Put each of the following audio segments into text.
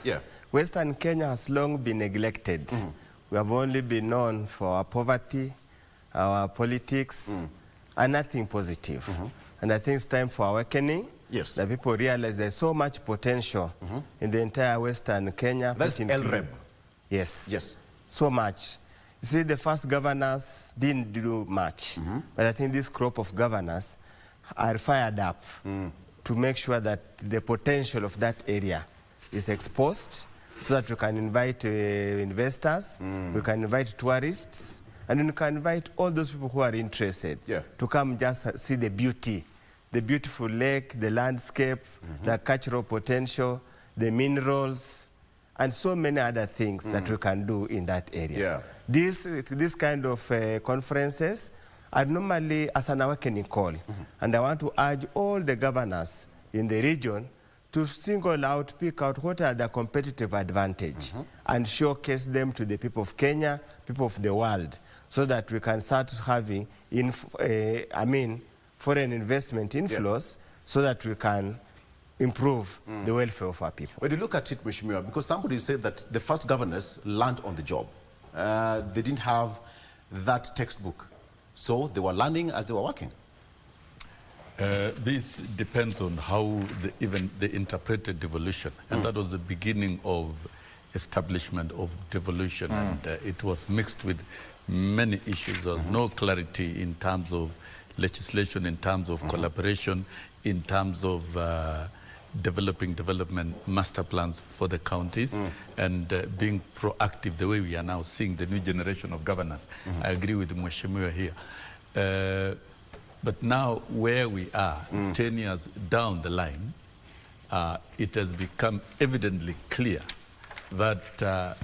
Yeah. Western Kenya has long been neglected. We have only been known for our poverty, our politics, and nothing positive. And I think it's time for awakening. Yes. That people realize there's so much potential in the entire Western Kenya. That's LREB. Yes. Yes. So much. You see, the first governors didn't do much. But I think this crop of governors are fired up to make sure that the potential of that area is exposed so that we can invite investors, we can invite tourists, and we can invite all those people who are interested to come just see the beauty, the beautiful lake, the landscape, the cultural potential, the minerals, and so many other things that we can do in that area. This kind of conferences are normally as an awakening call. And I want to urge all the governors in the region to single out, pick out what are the competitive advantage and showcase them to the people of Kenya, people of the world, so that we can start having, foreign investment inflows so that we can improve the welfare of our people. When you look at it, Mheshimiwa, because somebody said that the first governors learned on the job. They didn't have that textbook. So they were learning as they were working. This depends on how they interpreted devolution. And that was the beginning of establishment of devolution. And it was mixed with many issues. There was no clarity in terms of legislation, in terms of collaboration, in terms of development master plans for the counties, and being proactive the way we are now seeing the new generation of governors. I agree with Mheshimiwa here. But now where we are, 10 years down the line, it has become evidently clear that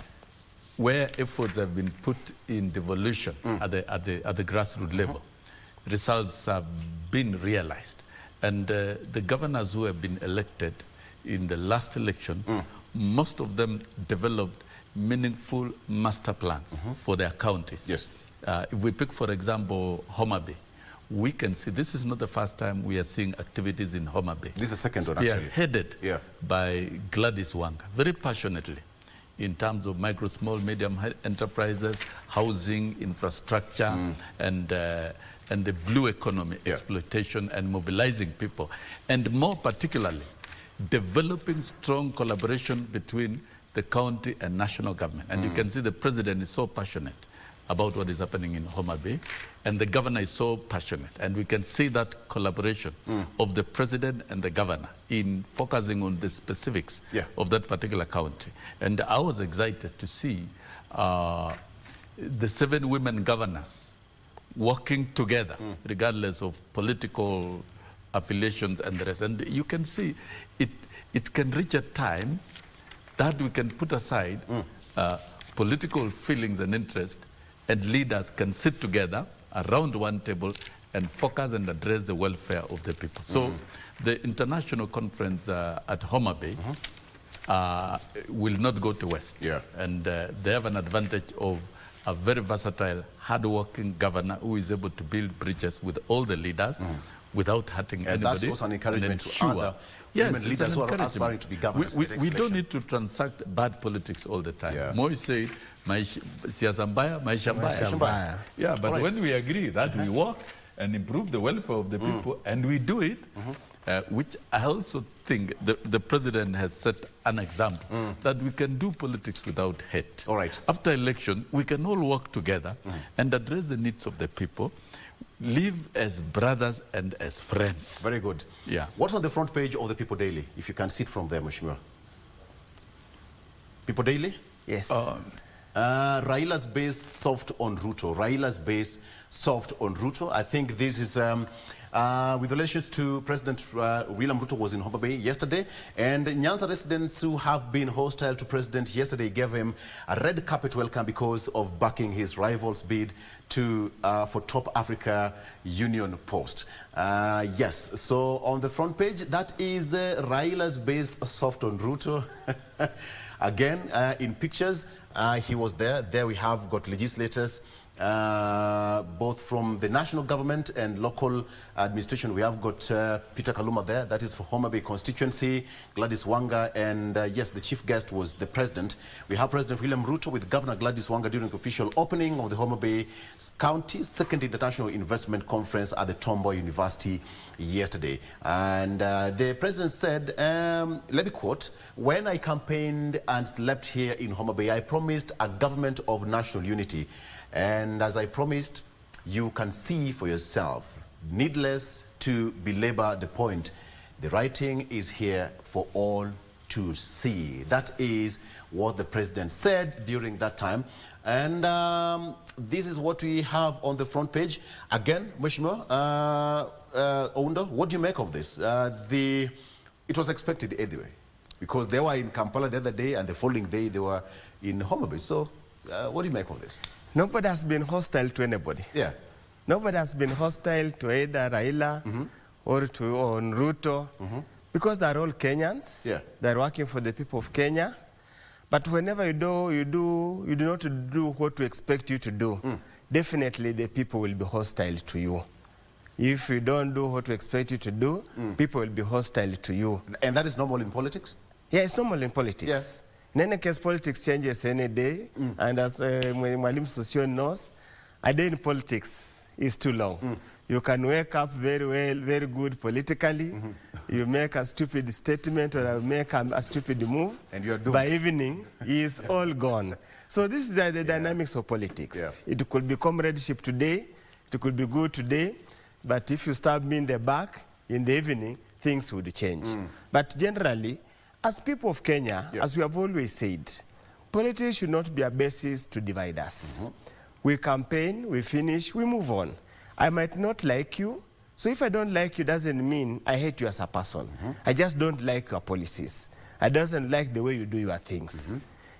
where efforts have been put in devolution at the grassroots level, results have been realized. And the governors who have been elected in the last election, most of them developed meaningful master plans for their counties. Yes. If we pick, for example, Homa Bay, we can see this is not the first time we are seeing activities in Homa Bay. This is the second one, actually. Headed by Gladys Wanga, very passionately, in terms of micro, small, medium enterprises, housing, infrastructure, and the blue economy, exploitation and mobilizing people. And more particularly, developing strong collaboration between the county and national government. And you can see the president is so passionate about what is happening in Homa Bay, and the governor is so passionate. And we can see that collaboration of the president and the governor in focusing on the specifics of that particular county. And I was excited to see the 7 women governors working together, regardless of political affiliations and the rest. And you can see it can reach a time that we can put aside political feelings and interest, and leaders can sit together around one table and focus and address the welfare of the people. So the international conference at Homa Bay will not go to West. And they have an advantage of a very versatile, hard-working governor who is able to build bridges with all the leaders without hurting anybody. That's also an encouragement to other women leaders who are aspiring to be governors. We don't need to transact bad politics all the time. Moi said, siasa mbaya, maisha mbaya. Yeah, but when we agree that we work and improve the welfare of the people, and we do it, which I also think the president has set an example that we can do politics without hate. After election, we can all work together and address the needs of the people, live as brothers and as friends. Very good. Yeah. What's on the front page of the People Daily, if you can see it from there, Mheshimiwa? People Daily? Yes. Raila's base soft on Ruto. Raila's base soft on Ruto. I think this is with relations to President William Ruto was in Homa Bay yesterday, and Nyanza residents who have been hostile to President yesterday gave him a red carpet welcome because of backing his rival's bid to for top Africa Union post. Yes, so on the front page, that is Raila's base soft on Ruto. Again, in pictures, he was there. There we have got legislators both from the national government and local administration. We have got Peter Kaluma there, that is for Homa Bay constituency, Gladys Wanga, and yes, the chief guest was the president. We have President William Ruto with Governor Gladys Wanga during the official opening of the Homa Bay County Second International Investment Conference at the Tomboy University yesterday. And the president said, let me quote, "When I campaigned and slept here in Homa Bay, I promised a government of national unity. And as I promised, you can see for yourself. Needless to belabor the point, the writing is here for all to see." That is what the president said during that time. And this is what we have on the front page. Again, Mheshimiwa Oundo, what do you make of this? It was expected anyway, because they were in Kampala the other day, and the following day they were in Homa Bay. So what do you make of this? Nobody has been hostile to anybody. Yeah. Nobody has been hostile to either Raila or to Ruto, because they're all Kenyans. Yeah. They're working for the people of Kenya. But whenever you do not do what we expect you to do, definitely the people will be hostile to you. If you don't do what we expect you to do, people will be hostile to you. And that is normal in politics? Yeah, it's normal in politics. Yeah. In any case, politics changes any day. And as Mwalim Sosio knows, a day in politics is too long. You can wake up very well, very good politically. You make a stupid statement or make a stupid move. And you're doomed. By evening, it's all gone. So this is the dynamics of politics. Yeah. It could be comradeship today. It could be good today. But if you stab me in the back, in the evening, things would change. But generally, as people of Kenya, as we have always said, politics should not be a basis to divide us. We campaign, we finish, we move on. I might not like you, so if I don't like you, doesn't mean I hate you as a person. I just don't like your policies. I doesn't like the way you do your things.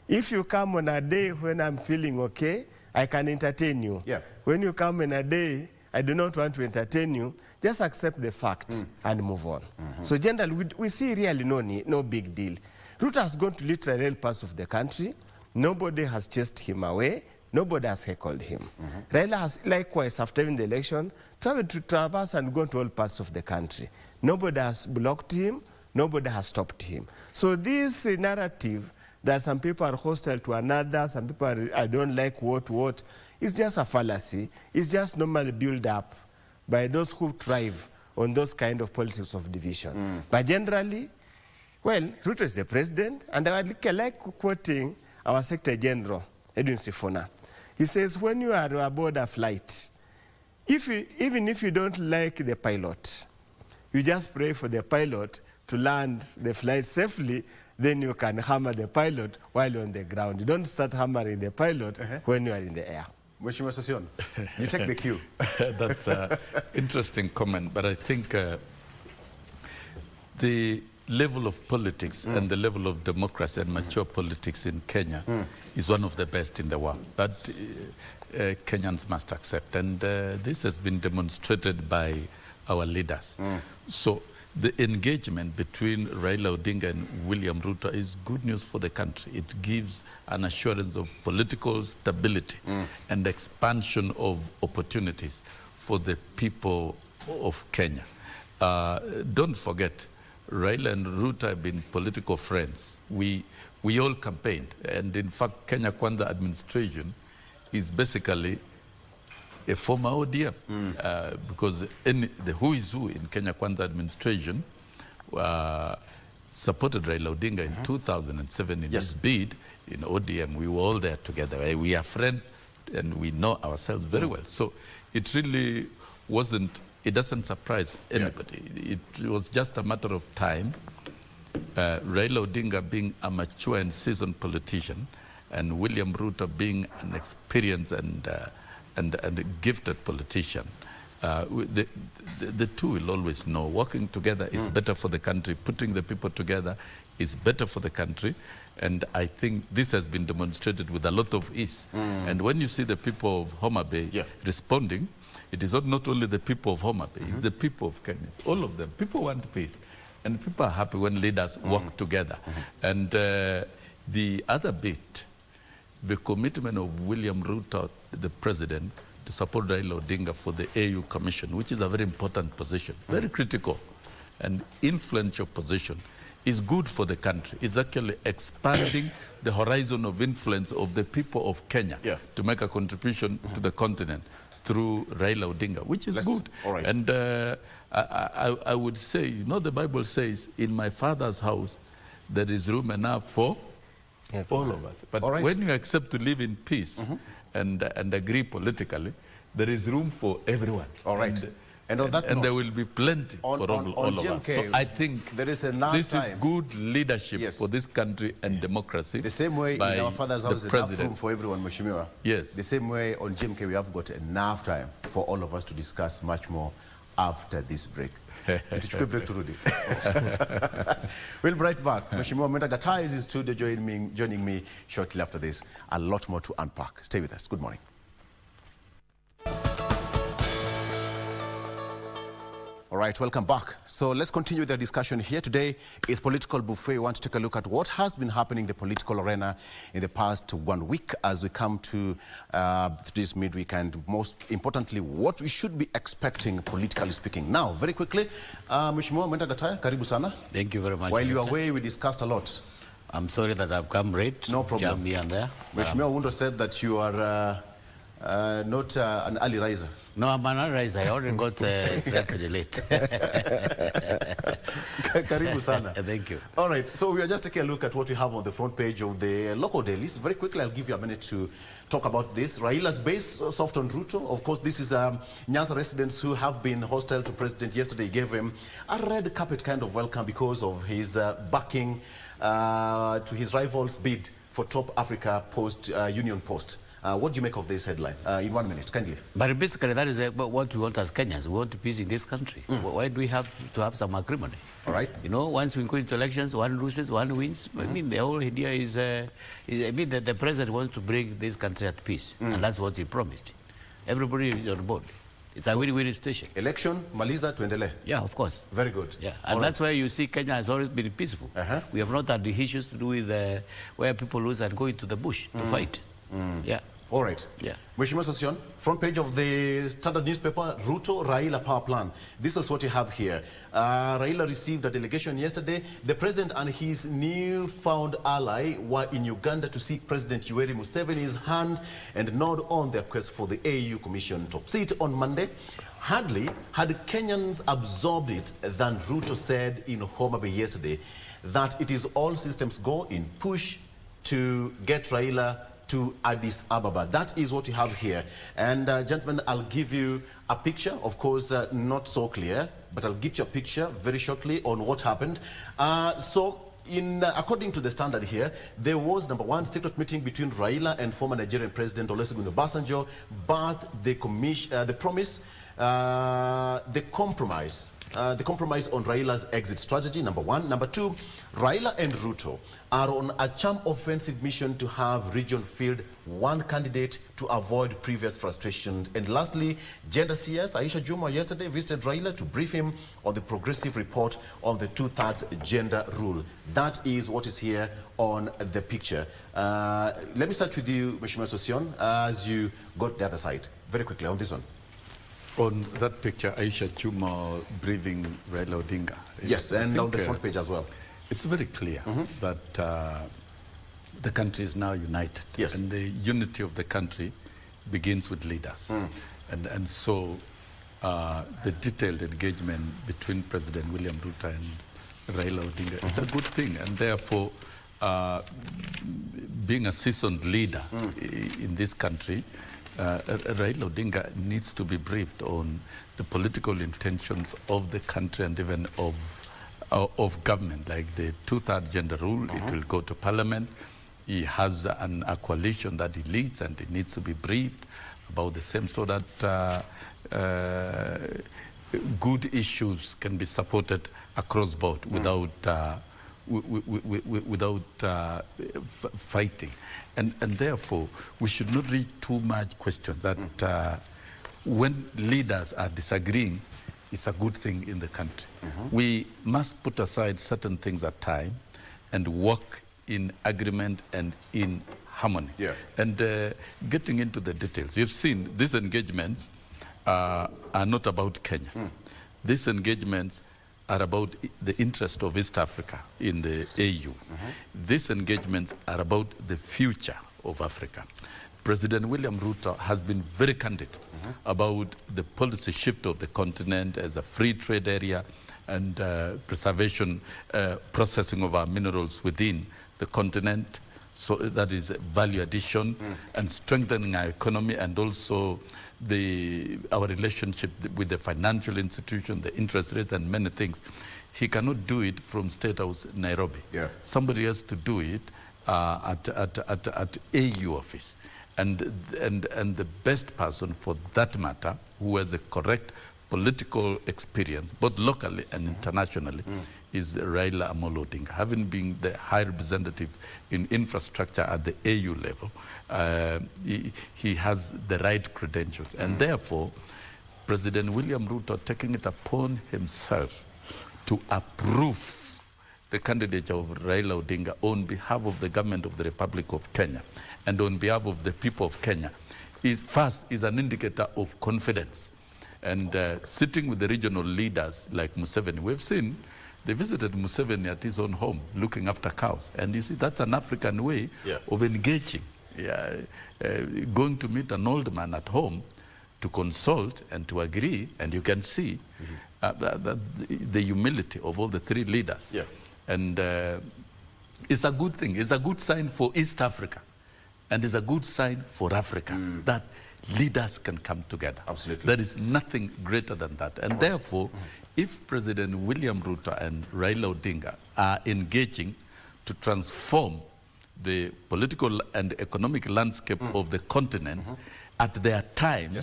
If you come on a day when I'm feeling okay, I can entertain you. Yeah. When you come in a day I do not want to entertain you, just accept the fact and move on. So generally, we see really no big deal. Ruto has gone to literally all parts of the country. Nobody has chased him away. Nobody has heckled him. Raila has likewise, after the election, traveled to traverse and gone to all parts of the country. Nobody has blocked him. Nobody has stopped him. So this narrative that some people are hostile to another, some people are, I don't like what, it's just a fallacy. It's just normally built up by those who thrive on those kind of politics of division. But generally, well, Ruto is the president, and I like quoting our Secretary General, Edwin Sifuna. He says, when you are aboard a flight, even if you don't like the pilot, you just pray for the pilot to land the flight safely, then you can hammer the pilot while you're on the ground. You don't start hammering the pilot when you are in the air. Mheshimiwa Sossion, you take the cue. That's an interesting comment, but I think the level of politics and the level of democracy and mature politics in Kenya is one of the best in the world. That Kenyans must accept, and this has been demonstrated by our leaders. So the engagement between Raila Odinga and William Ruto is good news for the country. It gives an assurance of political stability and expansion of opportunities for the people of Kenya. Don't forget, Raila and Ruto have been political friends. We all campaigned, and in fact, Kenya Kwanza administration is basically a former ODM, because the who is who in Kenya Kwanza administration supported Raila Odinga in 2007 in his bid in ODM. We were all there together. We are friends and we know ourselves very well. So it really wasn't, it doesn't surprise anybody. It was just a matter of time. Raila Odinga being a mature and seasoned politician, and William Ruto being an experienced and a gifted politician. The two will always know working together is better for the country, putting the people together is better for the country, and I think this has been demonstrated with a lot of ease. And when you see the people of Homa Bay responding, it is not only the people of Homa Bay, it's the people of Kenya, it's all of them. People want peace, and people are happy when leaders work together. And the other bit, the commitment of William Ruto, the president, to support Raila Odinga for the AU Commission, which is a very important position, very critical and influential position, is good for the country. It's actually expanding the horizon of influence of the people of Kenya to make a contribution to the continent through Raila Odinga, which is good. All right. And I would say, the Bible says, in my Father's house, there is room enough for all of us. But when you accept to live in peace and agree politically, there is room for everyone. All right. And on that note, there will be plenty for all of us. So I think there is this is good leadership for this country and democracy. The same way in our Father's house, enough room for everyone, Mheshimiwa. Yes. The same way on GMK, we have got enough time for all of us to discuss much more after this break. Break to Rudy. We'll be right back. Mheshimiwa Mwenda Gatai is in studio joining me shortly after this. A lot more to unpack. Stay with us. Good morning. All right, welcome back. So let's continue the discussion here. Today is Political Buffet. We want to take a look at what has been happening in the political arena in the past 1 week as we come to this midweek, and most importantly, what we should be expecting politically speaking. Now, very quickly, Mheshimiwa Mwenda Gatai, karibu sana. Thank you very much. While you were away, we discussed a lot. I'm sorry that I've come late. No problem. Jam here and there. Mheshimiwa Wundo said that you are not an early riser. No, I'm an early riser. I already got slightly late. Karibu sana. Thank you. All right, so we are just taking a look at what we have on the front page of the local dailies. Very quickly, I'll give you a minute to talk about this. Raila's base soft on Ruto. Of course, this is Nyanza residents who have been hostile to President. Yesterday gave him a red carpet kind of welcome because of his backing to his rival's bid for top Africa union post. What do you make of this headline? In 1 minute, kindly. But basically, that is what we want as Kenyans. We want peace in this country. Why do we have to have some agreement? All right. Once we go into elections, one loses, one wins. I mean, the whole idea is, that the president wants to bring this country at peace. And that's what he promised. Everybody is on board. It's a win-win situation. Election, maliza, tuendele. Yeah, of course. Very good. Yeah, and that's why you see Kenya has always been peaceful. We have not had the issues to do with where people lose and go into the bush to fight. Yeah. All right. Yeah. Mheshimiwa Sossion, front page of the Standard newspaper, Ruto Raila power plan. This is what you have here. Raila received a delegation yesterday. The president and his newfound ally were in Uganda to seek President Yoweri Museveni's hand and nod on their quest for the AU Commission top seat on Monday. Hardly had Kenyans absorbed it than Ruto said in Homa Bay yesterday that it is all systems go in push to get Raila to Addis Ababa. That is what you have here. And gentlemen, I'll give you a picture, of course, not so clear, but I'll give you a picture very shortly on what happened. According to the Standard here, there was, number one, secret meeting between Raila and former Nigerian President Olusegun Obasanjo, but the compromise on Raila's exit strategy, number one. Number two, Raila and Ruto are on a charm offensive mission to have region field one candidate to avoid previous frustrations. And lastly, gender CS Aisha Juma yesterday visited Raila to brief him on the progressive report on the 2/3 gender rule. That is what is here on the picture. Let me start with you, Mheshimiwa Sossion, as you got the other side. Very quickly on this one. On that picture, Aisha Juma breathing Raila Odinga. Yes, and on the front page as well. It's very clear that the country is now united. Yes. And the unity of the country begins with leaders. And so the detailed engagement between President William Ruto and Raila Odinga is a good thing. And therefore, being a seasoned leader in this country, Raila Odinga needs to be briefed on the political intentions of the country and even of government, like the 2/3 gender rule. It will go to parliament. He has a coalition that he leads, and he needs to be briefed about the same so that good issues can be supported across board without fighting. And therefore, we should not read too much questions that when leaders are disagreeing, it's a good thing in the country. We must put aside certain things at time and work in agreement and in harmony. Yeah. And getting into the details, we've seen these engagements are not about Kenya. These engagements are about the interest of East Africa in the AU. These engagements are about the future of Africa. President William Ruto has been very candid about the policy shift of the continent as a free trade area and preservation, processing of our minerals within the continent. So that is value addition and strengthening our economy, and also our relationship with the financial institution, the interest rates, and many things. He cannot do it from State House Nairobi. Yeah. Somebody has to do it at AU office. And the best person for that matter, who has a correct political experience, both locally and internationally, is Raila Amolo Odinga. Having been the high representative in infrastructure at the AU level, he has the right credentials. And therefore, President William Ruto taking it upon himself to approve the candidature of Raila Odinga on behalf of the government of the Republic of Kenya and on behalf of the people of Kenya is an indicator of confidence. And sitting with the regional leaders like Museveni, we've seen they visited Museveni at his own home, looking after cows. And you see, that's an African way of engaging. Going to meet an old man at home to consult and to agree, and you can see the humility of all the three leaders. Yeah. And it's a good thing. It's a good sign for East Africa. And it's a good sign for Africa that leaders can come together. Absolutely. There is nothing greater than that. And therefore, if President William Ruto and Raila Odinga are engaging to transform the political and economic landscape of the continent at their time,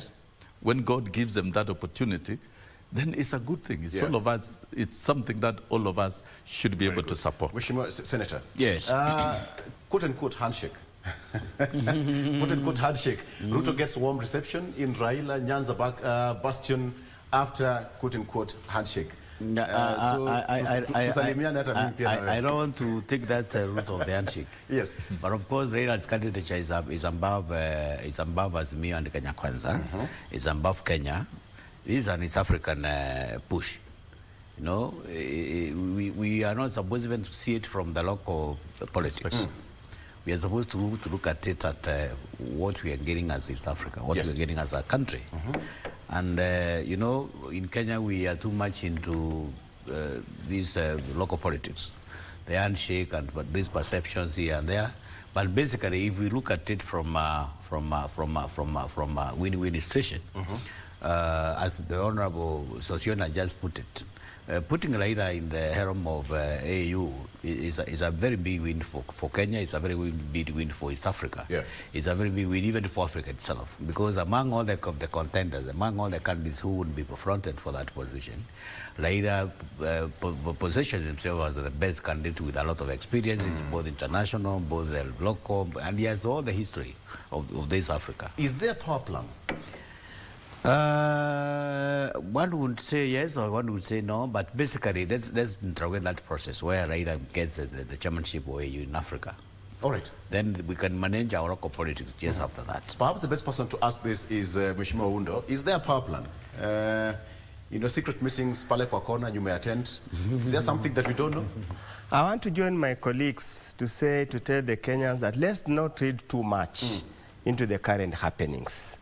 when God gives them that opportunity, then it's a good thing. It's all of us. It's something that all of us should be able to support. Mheshimiwa Senator. Yes. Quote unquote handshake. Quote unquote handshake. Ruto gets warm reception in Raila Nyanza bastion after quote unquote handshake. I don't want to take that route of the handshake. Yes. But of course, Raila's candidature is above Azimio and Kenya Kwanza. It's above Kenya. This is an East African push. You know, we are not supposed even to see it from the local politics. We are supposed to look at it at what we are getting as East Africa, what we are getting as a country. And, you know, in Kenya, we are too much into these local politics, the handshake and these perceptions here and there. But basically, if we look at it from a win-win situation, as the Honorable Sosiona just put it, putting Raila in the helm of AU is a very big win for Kenya. It's a very big win for East Africa. Yeah. It's a very big win even for Africa itself. Because among all the contenders, among all the candidates who would be fronted for that position, Raila positioned himself as the best candidate with a lot of experience, both international, both local, and he has all the history of this Africa. Is there a power plan? One would say yes or one would say no, but basically let's interrogate that process where Raila gets the chairmanship of AU in Africa. All right. Then we can manage our local politics just after that. Perhaps the best person to ask this is Mheshimiwa Undo. Is there a power plan? You know, secret meetings, pale kwa kona, you may attend. Is there something that we don't know? I want to join my colleagues to tell the Kenyans that let's not read too much into the current happenings.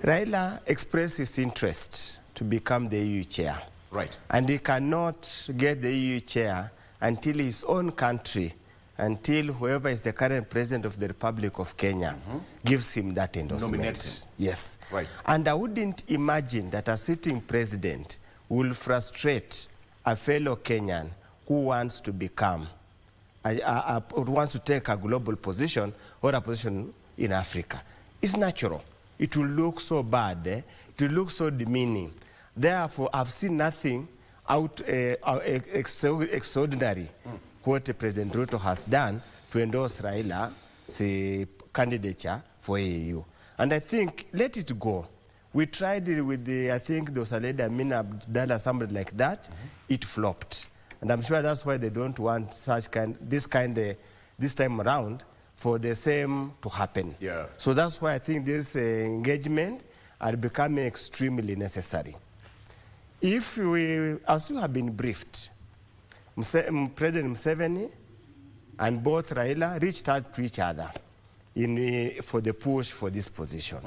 Raila expressed his interest to become the EU chair. Right. And he cannot get the EU chair until his own country, until whoever is the current president of the Republic of Kenya gives him that endorsement. Nominates him. Yes. Right. And I wouldn't imagine that a sitting president will frustrate a fellow Kenyan who wants to become, who wants to take a global position or a position in Africa. It's natural. It will look so bad, it will look so demeaning. Therefore, I've seen nothing extraordinary what President Ruto has done to endorse Raila's candidature for AU. And I think, let it go. We tried it with I think there was a lady, Amina Abdallah, somebody like that. It flopped. And I'm sure that's why they don't want this time around for the same to happen. Yeah. So that's why I think this engagement are becoming extremely necessary. If we, as you have been briefed, President Museveni and both Raila reached out to each other for the push for this position.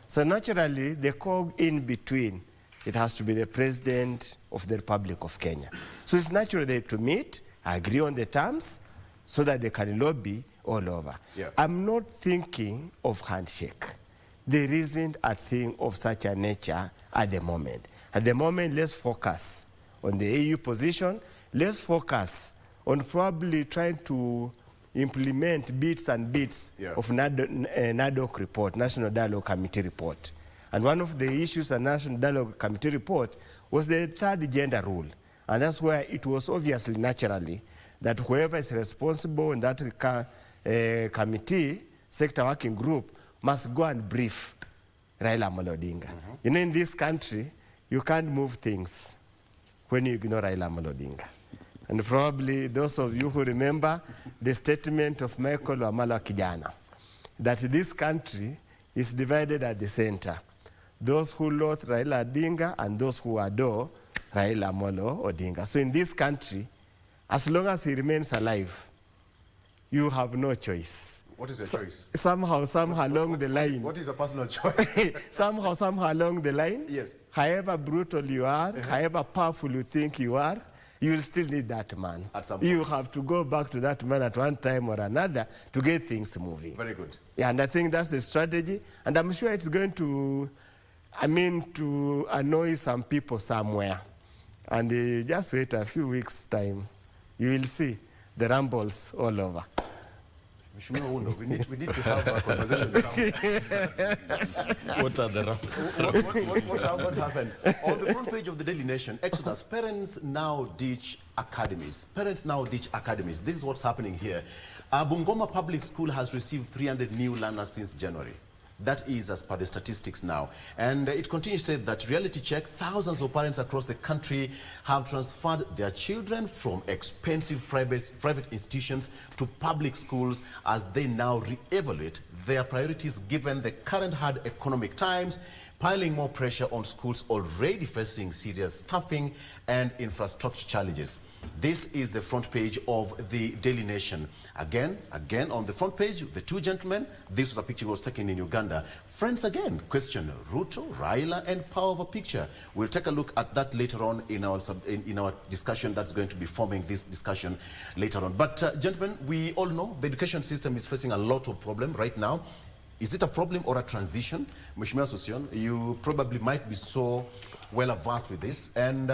So naturally, the cog in between, it has to be the President of the Republic of Kenya. So it's natural they to meet, agree on the terms, so that they can lobby all over. Yeah. I'm not thinking of handshake. There isn't a thing of such a nature at the moment. At the moment, let's focus on the EU position. Let's focus on probably trying to implement bits and bits of NADOC report, National Dialogue Committee report. And one of the issues of National Dialogue Committee report was the third gender rule. And that's where it was obviously, naturally, that whoever is responsible in that committee, sector working group, must go and brief Raila Amolo Odinga. You know, in this country, you can't move things when you ignore Raila Amolo Odinga. And probably those of you who remember the statement of Michael Wamala Kijana, that this country is divided at the center. Those who loathe Raila Odinga and those who adore Raila Amolo Odinga. So in this country, as long as he remains alive, you have no choice. What is your choice? Somehow along the line. What is a personal choice? somehow along the line, Yes. However brutal you are, however powerful you think you are, you will still need that man. At some You point. have to go back to that man at one time or another to get things moving. Very good. Yeah, and I think that's the strategy. And I'm sure it's going to, to annoy some people somewhere. And just wait a few weeks' time. You will see the rumbles all over. Mheshimiwa Uno, we need to have a conversation with someone. What are the What happened? On the front page of the Daily Nation, Exodus, parents now ditch academies. Parents now ditch academies. This is what's happening here. Bungoma Public School has received 300 new learners since January. That is as per the statistics now. And it continues to say that reality check, thousands of parents across the country have transferred their children from expensive private institutions to public schools as they now re-evaluate their priorities given the current hard economic times, piling more pressure on schools already facing serious staffing and infrastructure challenges. This is the front page of the Daily Nation. Again, on the front page, the two gentlemen, this was a picture that was taken in Uganda. Friends again, question Ruto, Raila, and power of a picture. We'll take a look at that later on in our discussion that's going to be forming this discussion later on. But gentlemen, we all know the education system is facing a lot of problems right now. Is it a problem or a transition? Mheshimiwa Sosion, you probably might be so well versed with this. And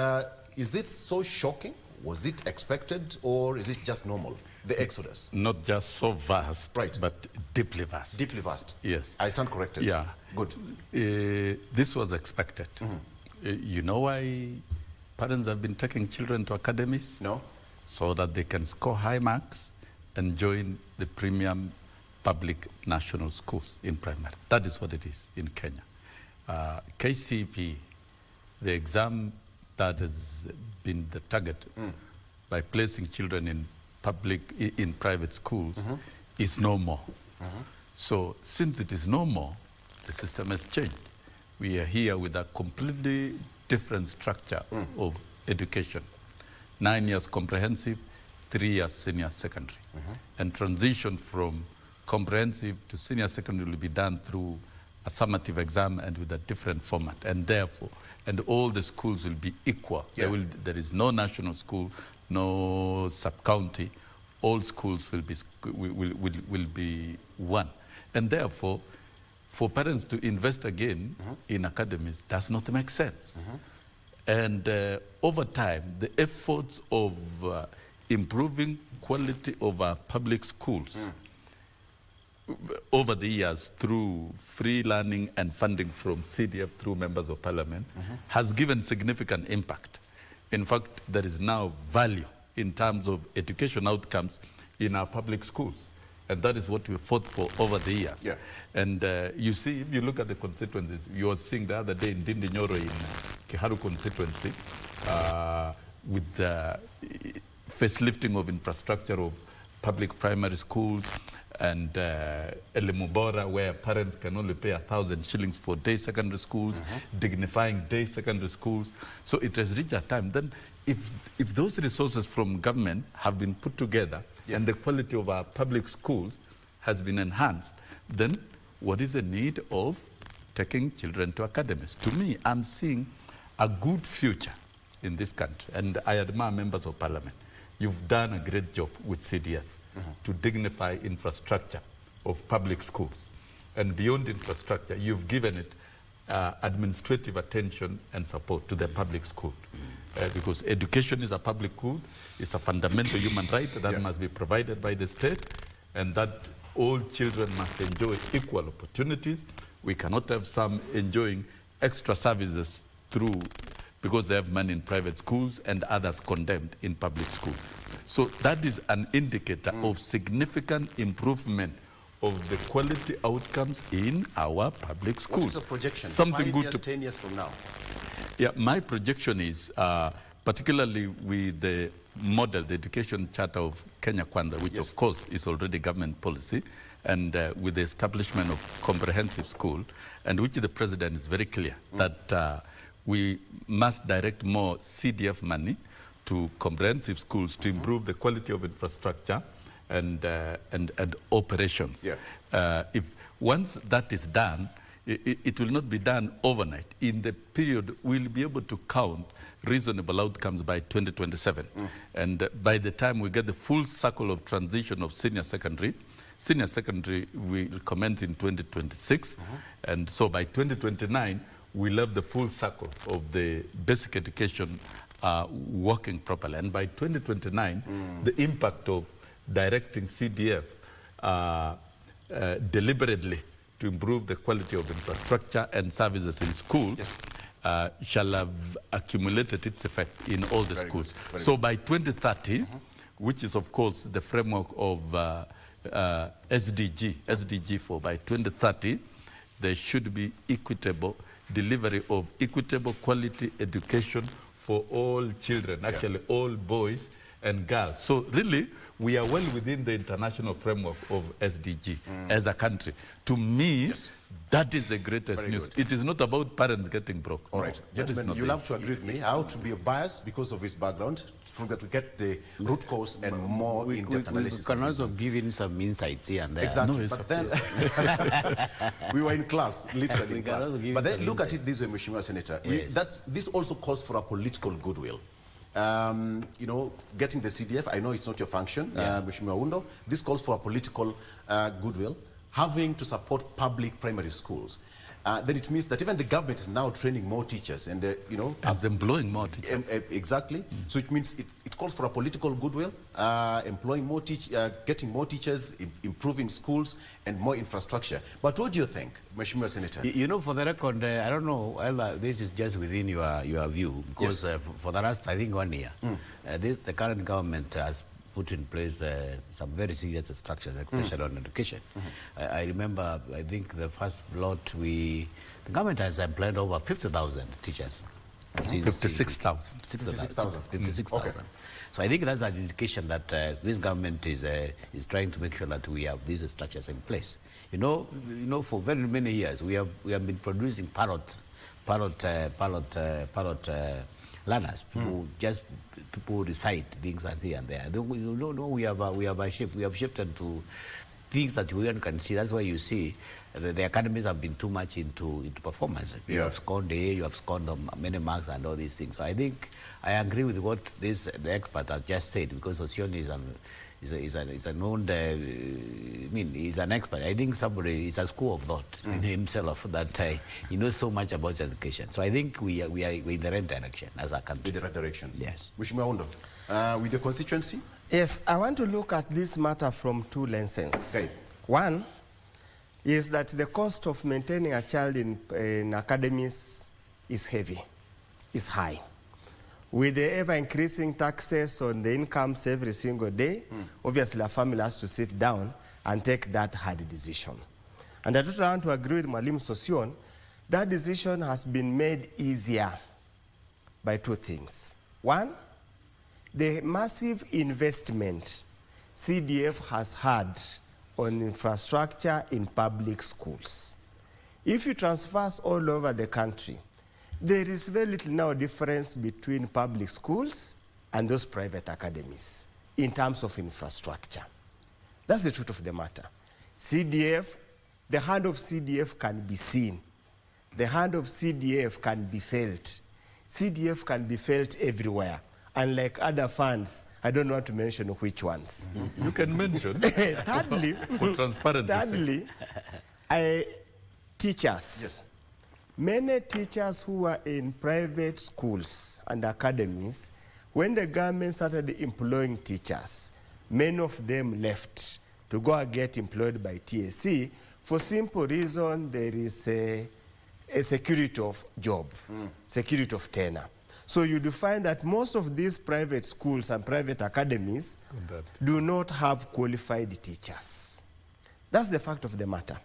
is it so shocking? Was it expected, or is it just normal, the exodus? Not just so vast, Right. but deeply vast. Deeply vast. Yes. I stand corrected. Yeah. Good. This was expected. You know why parents have been taking children to academies? No? So that they can score high marks and join the premium public national schools in primary. That is what it is in Kenya. KCP, the exam that has been the target by placing children in private schools is no more. So since it is no more, the system has changed. We are here with a completely different structure of education. 9 years comprehensive, 3 years senior secondary. And transition from comprehensive to senior secondary will be done through a summative exam and with a different format. And therefore, and all the schools will be equal. Yeah. There is no national school, no sub-county. All schools will be one. And therefore, for parents to invest again in academies does not make sense. And over time, the efforts of improving quality of our public schools over the years through free learning and funding from CDF through members of parliament has given significant impact. In fact, there is now value in terms of education outcomes in our public schools. And that is what we fought for over the years. Yeah. And you see, if you look at the constituencies, you were seeing the other day in Dindi Nyoro in Kiharu constituency with the facelifting of infrastructure of public primary schools, and Elimubora, where parents can only pay 1,000 shillings for day secondary schools, dignifying day secondary schools. So it has reached a time. Then if those resources from government have been put together and the quality of our public schools has been enhanced, then what is the need of taking children to academies? To me, I'm seeing a good future in this country, and I admire members of parliament. You've done a great job with CDF to dignify infrastructure of public schools. And beyond infrastructure, you've given it administrative attention and support to the public school. Because education is a public good, it's a fundamental human right that must be provided by the state, and that all children must enjoy equal opportunities. We cannot have some enjoying extra services through because they have money in private schools and others condemned in public schools. So that is an indicator of significant improvement of the quality outcomes in our public schools. What is the projection? Something 5 good years, 10 years from now? Yeah, my projection is, particularly with the model, the Education Charter of Kenya Kwanza, which of course is already government policy, and with the establishment of comprehensive school, and which the president is very clear that we must direct more CDF money to comprehensive schools to improve the quality of infrastructure and operations. If once that is done, it will not be done overnight. In the period, we'll be able to count reasonable outcomes by 2027. And by the time we get the full circle of transition of senior secondary will commence in 2026. And so by 2029, we'll have the full circle of the basic education working properly. And by 2029, the impact of directing CDF deliberately to improve the quality of infrastructure and services in schools shall have accumulated its effect in all the schools. So by 2030, which is of course the framework of SDG 4, by 2030, there should be equitable delivery of equitable quality education for all children, actually all boys and girls. So really, we are well within the international framework of SDG as a country. To me, that is the greatest news. It is not about parents getting broke. All right, gentlemen, you'll have to agree with me. How to be a bias because of his background, from that we get the root cause and more in-depth analysis. We can also give in some insights here and there. Exactly, No, but then we were in class, literally in class. But then look at it this way, Mheshimiwa Senator. This also calls for a political goodwill. You know, getting the CDF, I know it's not your function, Mheshimiwa Undo. This calls for a political goodwill, having to support public primary schools. Then it means that even the government is now training more teachers and, you know... As employing more teachers. Exactly. So it means it calls for a political goodwill, employing more getting more teachers, improving schools and more infrastructure. But what do you think, Mheshimiwa Senator? You know, for the record, I don't know, this is just within your view, because for the last, I think, 1 year, the current government has put in place some very serious structures, especially on education. I remember, I think the first lot, the government has employed over 50,000 teachers. 56,000. 56,000. So I think that's an indication that this government is trying to make sure that we have these structures in place. You know, for very many years we have been producing parrot learners. People recite things and here and there. We have shifted to things that we can see. That's why you see the academies have been too much into performance. You have scored A, you have scored many marks and all these things. So I think I agree with what the expert has just said, because Osioni is a known, he's an expert. I think somebody is a school of thought in himself that he knows so much about education. So I think we are in the right direction as a country. In the right direction. Yes. Mheshimiwa Undo, with the constituency? Yes, I want to look at this matter from two lenses. Okay. One is that the cost of maintaining a child in academies is heavy, is high. With the ever-increasing taxes on the incomes every single day, obviously a family has to sit down and take that hard decision. And I totally want to agree with Mwalimu Sosion, that decision has been made easier by two things. One, the massive investment CDF has had on infrastructure in public schools. If you transfer all over the country, there is very little now difference between public schools and those private academies in terms of infrastructure. That's the truth of the matter. CDF, the hand of CDF can be seen. The hand of CDF can be felt. CDF can be felt everywhere. Unlike other funds, I don't want to mention which ones. You can mention. Thirdly, for transparency. Teachers. Yes. Many teachers who are in private schools and academies, when the government started employing teachers, many of them left to go and get employed by TSC for simple reason there is a security of job, security of tenure. So you do find that most of these private schools and private academies do not have qualified teachers. That's the fact of the matter.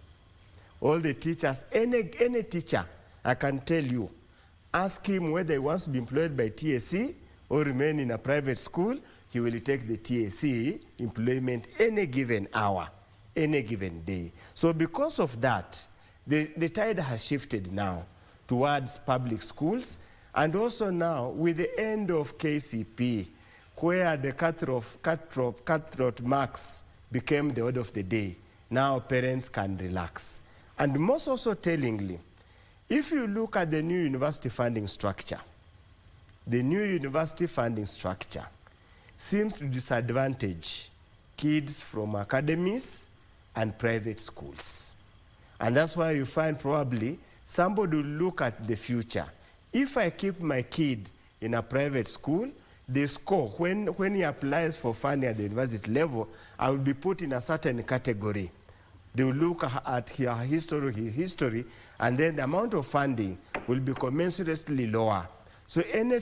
All the teachers, any teacher, I can tell you, ask him whether he wants to be employed by TSC or remain in a private school, he will take the TSC employment any given hour, any given day. So because of that, the tide has shifted now towards public schools, and also now with the end of KCP, where the cutthroat marks became the order of the day, now parents can relax. And most also tellingly, if you look at the new university funding structure, the new university funding structure seems to disadvantage kids from academies and private schools. And that's why you find probably somebody will look at the future. If I keep my kid in a private school, the score, when he applies for funding at the university level, I will be put in a certain category. They will look at his history, and then the amount of funding will be commensurately lower. So any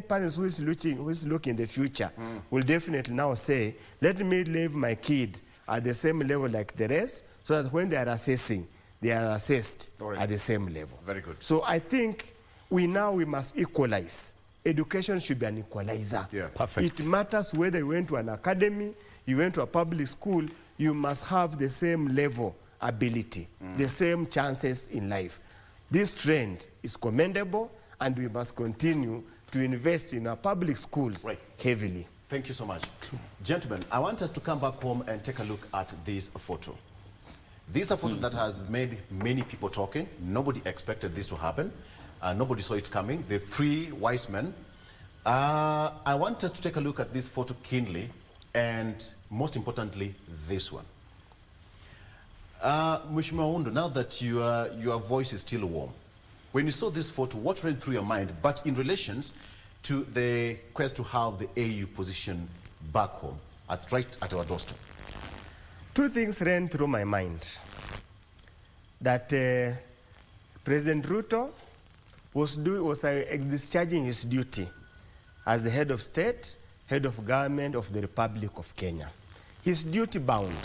parent who is looking in the future will definitely now say, let me leave my kid at the same level like the rest, so that when they are assessing, they are assessed at the same level. Very good. So I think we must equalize. Education should be an equalizer. Yeah. Perfect. It matters whether you went to an academy, you went to a public school, you must have the same level ability, the same chances in life. This trend is commendable, and we must continue to invest in our public schools heavily. Thank you so much. Gentlemen, I want us to come back home and take a look at this photo. This is a photo that has made many people talking. Nobody expected this to happen. Nobody saw it coming. The three wise men. I want us to take a look at this photo keenly, and most importantly, this one. Mheshimiwa Undu, now that your voice is still warm, when you saw this photo, what ran through your mind, but in relation to the quest to have the AU position back home, right at our doorstep? Two things ran through my mind. That President Ruto was discharging his duty as the head of state, head of government of the Republic of Kenya. He's duty bound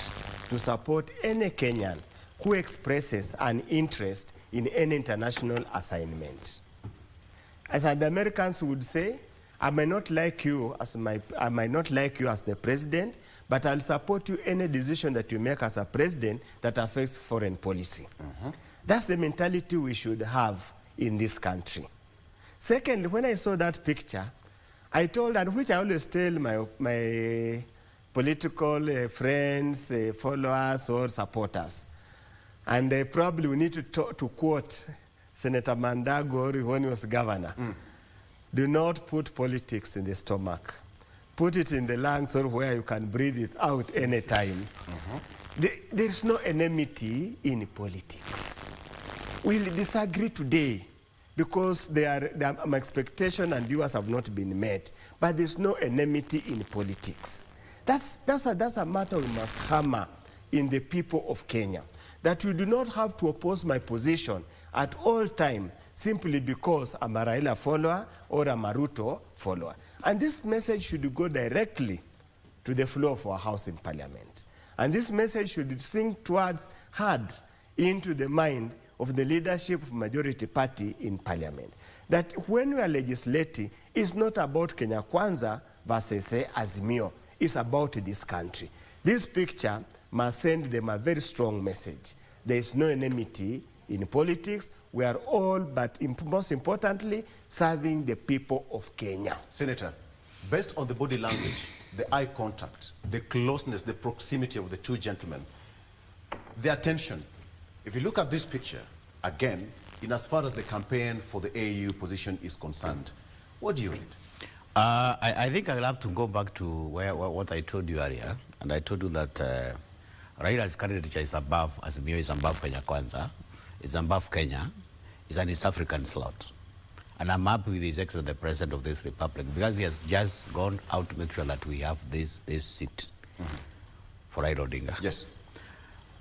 to support any Kenyan who expresses an interest in any international assignment. As the Americans would say, I might not like you as the president, but I'll support you any decision that you make as a president that affects foreign policy. That's the mentality we should have in this country. Secondly, when I saw that picture, I told, and which I always tell my political friends, followers, or supporters, and probably we need to quote Senator Mandago when he was governor. Do not put politics in the stomach. Put it in the lungs or where you can breathe it out anytime. There's no enmity in politics. We'll disagree today because my expectation and yours have not been met, but there's no enmity in politics. That's a matter we must hammer in the people of Kenya, that you do not have to oppose my position at all time simply because I'm a Raila follower or a Ruto follower. And this message should go directly to the floor of our House in Parliament. And this message should sink hard into the mind of the leadership of majority party in Parliament. That when we are legislating, it's not about Kenya Kwanza versus Azimio. It's about this country. This picture must send them a very strong message. There is no enmity in politics. We are all, but most importantly, serving the people of Kenya. Senator, based on the body language, the eye contact, the closeness, the proximity of the two gentlemen, the attention, if you look at this picture, again, in as far as the campaign for the AU position is concerned, what do you read? I think I'll have to go back to what I told you earlier, and I told you that Raila's candidature is above, Azimio is above Kenya Kwanza, it's above Kenya, it's an East African slot. And I'm happy with His Excellency the President of this Republic, because he has just gone out to make sure that we have this seat for Raila Odinga. Yes.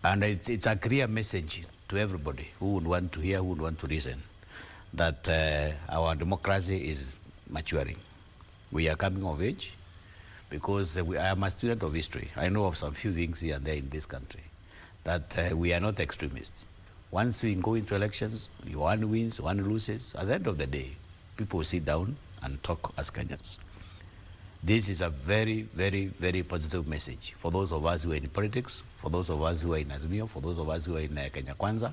And it's a clear message to everybody who would want to hear, who would want to listen, that our democracy is maturing. We are coming of age, because I am a student of history. I know of some few things here and there in this country, that we are not extremists. Once we go into elections, one wins, one loses. At the end of the day, people sit down and talk as Kenyans. This is a very, very, very positive message for those of us who are in politics, for those of us who are in Azimio, for those of us who are in Kenya Kwanza,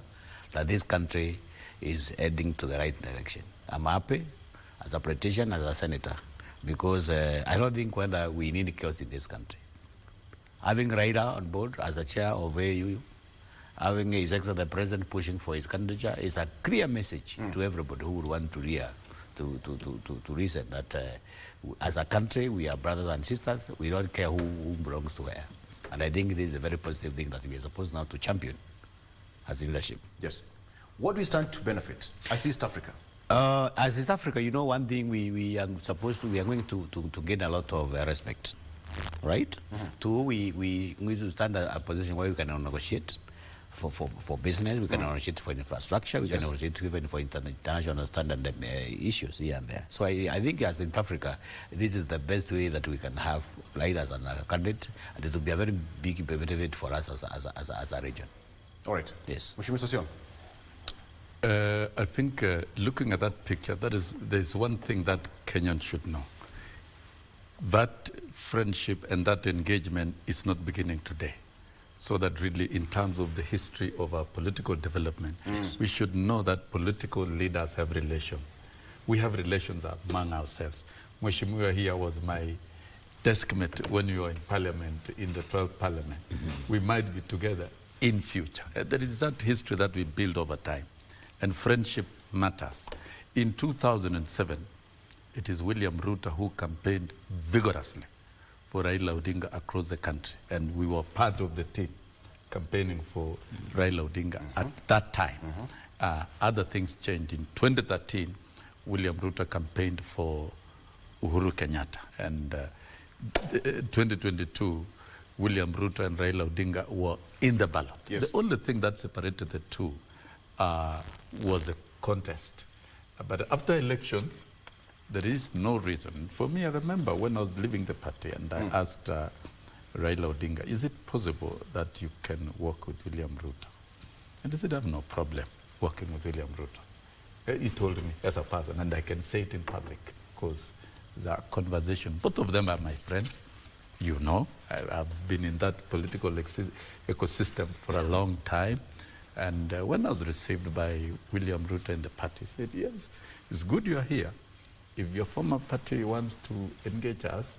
that this country is heading to the right direction. I'm happy as a politician, as a senator, because I don't think whether we need chaos in this country. Having Raila on board as the chair of AU, having His Excellency the President pushing for his candidature is a clear message to everybody who would want to hear, to listen, that as a country, we are brothers and sisters. We don't care who belongs to where. And I think this is a very positive thing that we are supposed now to champion as leadership. Yes. What do we stand to benefit as East Africa? As East Africa, you know, one thing we are going to gain a lot of respect, right? Two, we going to stand at a position where we can negotiate for business, we can negotiate for infrastructure, we can negotiate even for international standard issues here and there. So I think as in Africa, this is the best way that we can have Raila as a candidate, and it will be a very big benefit for us as a region. All right. Yes. Mheshimiwa Sossion. I think looking at that picture, there's one thing that Kenyans should know. That friendship and that engagement is not beginning today. So that really, in terms of the history of our political development, we should know that political leaders have relations. We have relations among ourselves. Mheshimiwa here was my deskmate when you were in Parliament, in the 12th Parliament. We might be together in future. There is that history that we build over time. And friendship matters. In 2007, it is William Ruto who campaigned vigorously for Raila Odinga across the country. And we were part of the team campaigning for Raila Odinga at that time. Other things changed. In 2013, William Ruto campaigned for Uhuru Kenyatta. And 2022, William Ruto and Raila Odinga were in the ballot. Yes. The only thing that separated the two was a contest. But after elections, there is no reason. For me, I remember when I was leaving the party and I asked Raila Odinga, is it possible that you can work with William Ruto? And he said, I have no problem working with William Ruto. He told me as a person, and I can say it in public, because the conversation, both of them are my friends. You know, I've been in that political ecosystem for a long time. And when I was received by William Ruto in the party, he said, yes, it's good you are here. If your former party wants to engage us,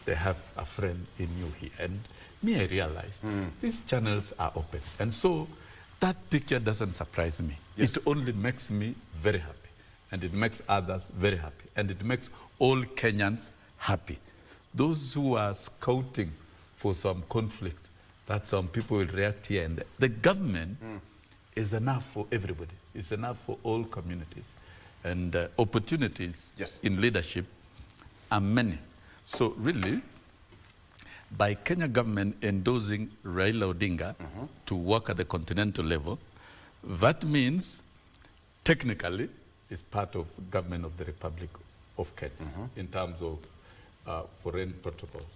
they have a friend in you here. And me, I realized these channels are open. And so that picture doesn't surprise me. Yes. It only makes me very happy. And it makes others very happy. And it makes all Kenyans happy. Those who are scouting for some conflict, that some people will react here and there. The government is enough for everybody. It's enough for all communities. And opportunities in leadership are many. So really, by Kenya government endorsing Raila Odinga to work at the continental level, that means technically is part of government of the Republic of Kenya in terms of foreign protocols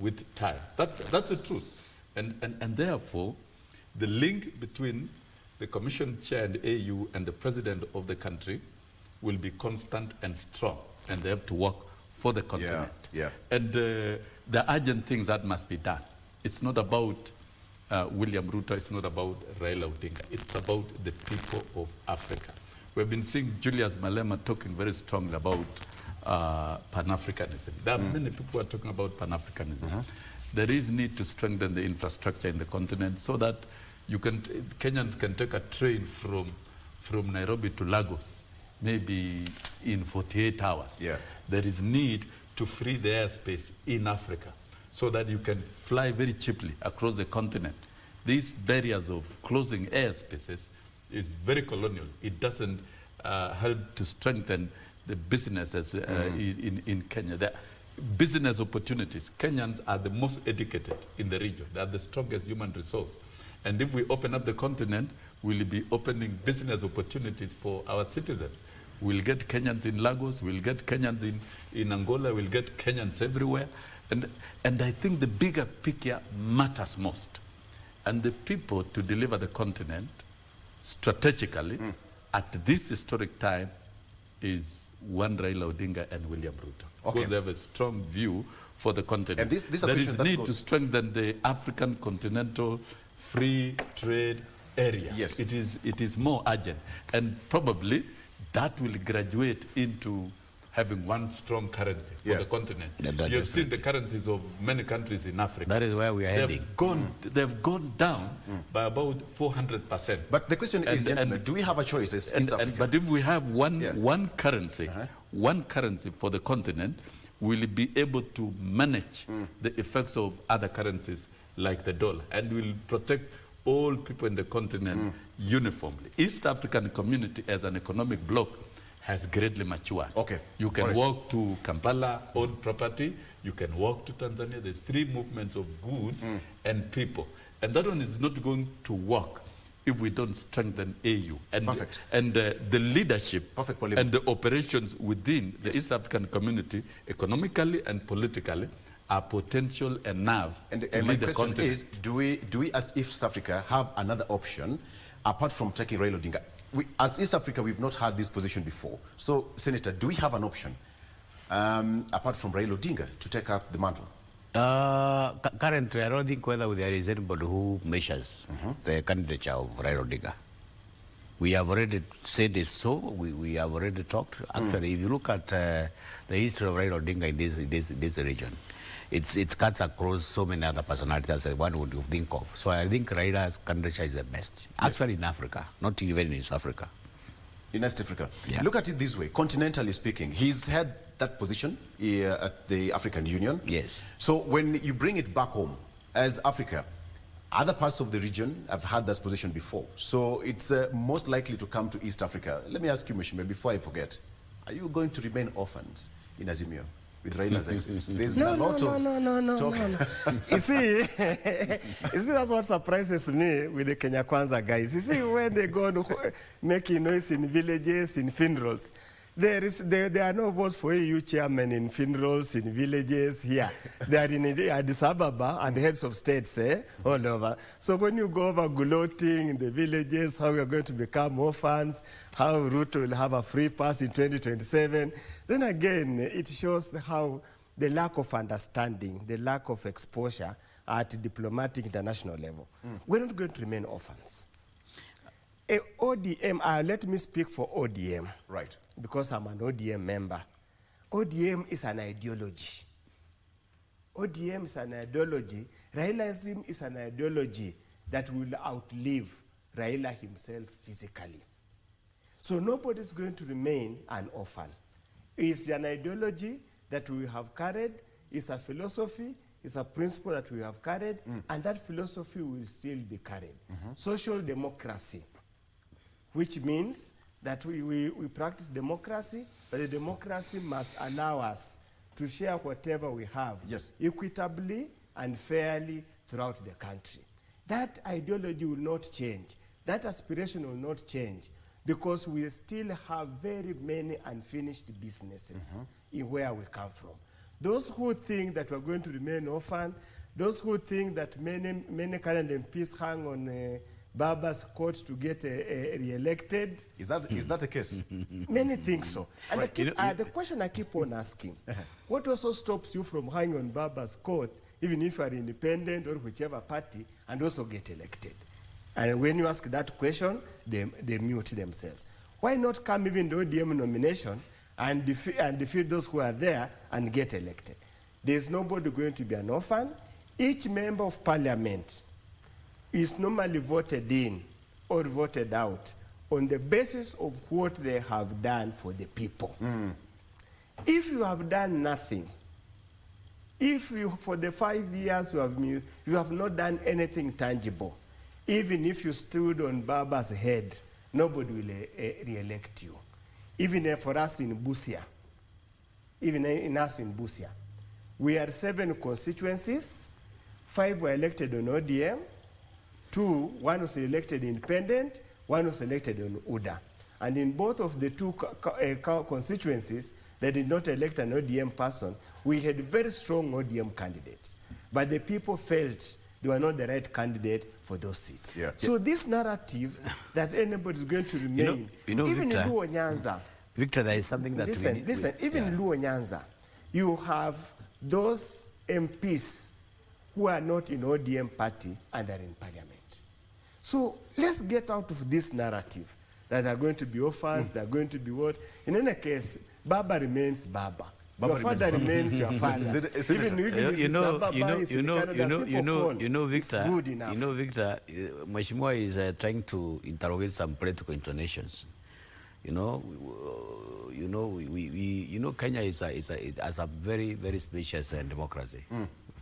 with time. That's the truth. And therefore, the link between the Commission Chair and AU and the President of the country will be constant and strong, and they have to work for the continent. Yeah. And the urgent things that must be done. It's not about William Ruto, it's not about Raila Odinga. It's about the people of Africa. We've been seeing Julius Malema talking very strongly about Pan-Africanism. There are many people who are talking about Pan-Africanism. There is need to strengthen the infrastructure in the continent so that Kenyans can take a train from Nairobi to Lagos, maybe in 48 hours. Yeah. There is need to free the airspace in Africa so that you can fly very cheaply across the continent. These barriers of closing airspaces is very colonial. It doesn't help to strengthen the businesses in Kenya. The business opportunities, Kenyans are the most educated in the region. They are the strongest human resource. And if we open up the continent, we'll be opening business opportunities for our citizens. We'll get Kenyans in Lagos, we'll get Kenyans in Angola, we'll get Kenyans everywhere. And I think the bigger picture matters most. And the people to deliver the continent strategically at this historic time is one Raila Odinga and William Ruto. Okay. Because they have a strong view for the continent. And this there ambition is that need goes- to strengthen the African continental free trade area. Yes. It is more urgent. And probably that will graduate into having one strong currency for Yeah. the continent. Yeah, that You've seen the currencies of many countries in Africa. That is where we are heading. They've gone down by about 400%. But the question is, And- gentlemen, and- do we have a choice as East Africa? But if we have one currency, Uh-huh. one currency for the continent, we'll be able to manage the effects of other currencies like the dollar, and will protect all people in the continent uniformly. East African community as an economic bloc has greatly matured. Okay. You can Boris. walk to Kampala, own property. You can walk to Tanzania. There's 3 movements of goods and people. And that one is not going to work if we don't strengthen AU. And, Perfect. And the leadership Perfect, Paul. and the operations within the East African community, economically and politically, are potential enough to And my lead the question continent. is, do we as East Africa have another option apart from taking Raila Odinga? As East Africa, we've not had this position before. So, Senator, do we have an option apart from Raila Odinga to take up the mantle? Currently, I don't think whether there is anybody who measures the candidature of Raila Odinga. We have already said it so. We have already talked. Actually, if you look at the history of Raila Odinga in this region, it cuts across so many other personalities that one would think of. So I think Raila's candidature is the best. Actually, in Africa, not even in South Africa. In East Africa. Yeah. Look at it this way, continentally speaking, he's had that position at the African Union. Yes. So when you bring it back home, as Africa, other parts of the region have had that position before. So it's most likely to come to East Africa. Let me ask you, Mheshimiwa, before I forget, are you going to remain orphans in Azimio with Raila's exit? There's been a lot of talk. You see, that's what surprises me with the Kenya Kwanza guys. You see, when they go on making noise in villages, in funerals, there are no votes for EU chairmen in funerals, in villages here. They are in Addis Ababa and heads of states all over. So when you go over gloating in the villages, how we are going to become orphans, how Ruto will have a free pass in 2027, then again, it shows how the lack of understanding, the lack of exposure at diplomatic international level. We're not going to remain orphans. ODM, let me speak for ODM. Right. Because I'm an ODM member. ODM is an ideology. ODM is an ideology. Railism is an ideology that will outlive Raila himself physically. So nobody's going to remain an orphan. It's an ideology that we have carried, it's a philosophy, it's a principle that we have carried, and that philosophy will still be carried. Social democracy, which means that we practice democracy, but the democracy must allow us to share whatever we have equitably and fairly throughout the country. That ideology will not change. That aspiration will not change because we still have very many unfinished businesses in where we come from. Those who think that we're going to remain orphan, those who think that many current MPs hang on Baba's court to get re-elected. Is that the case? Many think so. And the question I keep on asking, what also stops you from hanging on Baba's court even if you are independent or whichever party, and also get elected. And when you ask that question, they mute themselves. Why not come even the ODM nomination and defeat those who are there and get elected? There's nobody going to be an orphan. Each member of parliament is normally voted in or voted out on the basis of what they have done for the people. If you have done nothing, if you, for the 5 years you have not done anything tangible, even if you stood on Baba's head, nobody will re-elect you. Even for us in Busia, we had 7 constituencies, 5 were elected on ODM, 1 was elected independent, 1 was elected on UDA. And in both of the 2 constituencies, they did not elect an ODM person. We had very strong ODM candidates, but the people felt they were not the right candidate for those seats. Yeah. So this narrative that anybody is going to remain, even Victor, in Luo Nyanza, Victor, there is something that listen, even in Luo Nyanza, you have those MPs who are not in ODM party and are in parliament. So let's get out of this narrative that are going to be orphans, they're going to be what. In any case, Baba remains Baba. Your father remains your father. Victor, Mheshimiwa is trying to interrogate some political intonations. Kenya is a very, very spacious democracy.